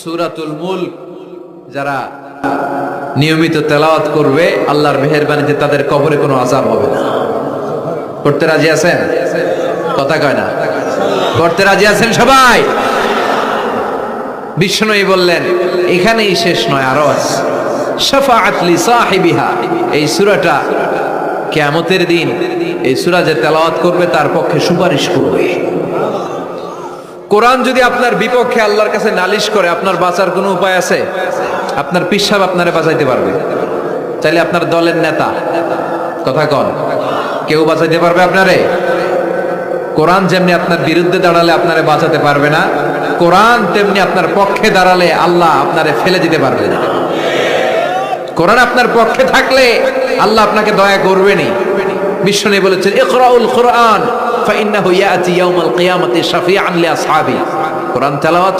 সূরাতুল মুলক যারা নিয়মিত তেলাওয়াত করবে আল্লাহর মেহেরবানিতে তাদের কবরে কোনো আযাব হবে না। করতে রাজি আছেন? কথা কয় না। করতে রাজি আছেন সবাই? বিষ্ণুই বললেন এখানেই শেষ নয়, আরো আছে। শাফাআত লি সাহিবিহা, এই সূরাটা কিয়ামতের দিন এই সূরা যে তেলাওয়াত করবে তার পক্ষে সুপারিশ করবে। কোরআন যদি আপনার বিপক্ষে আল্লাহর কাছে নালিশ করে, আপনার বাঁচার কোনো উপায় আছে? আপনার পীর সাহেব আপনারে বাঁচাইতে পারবে, চাইলে আপনার দলের নেতা, কথা কন, কেউ বাঁচাইতে পারবে আপনারে? কোরআন যেমনি আপনার বিরুদ্ধে দাঁড়ালে আপনারে বাঁচাতে পারবে না, কোরআন তেমনি আপনার পক্ষে দাঁড়ালে আল্লাহ আপনারে ফেলে দিতে পারবে না। কোরআন আপনার পক্ষে থাকলে আল্লাহ আপনাকে দয়া করবেনই। বিষ্ণু বলেছেন ইকরাউল কোরআন ফাইন্নাহু ইয়াতি ইয়াউমাল কিয়ামাতি শাফিআন লিআসহাবি, কোরআন তেলাওয়াত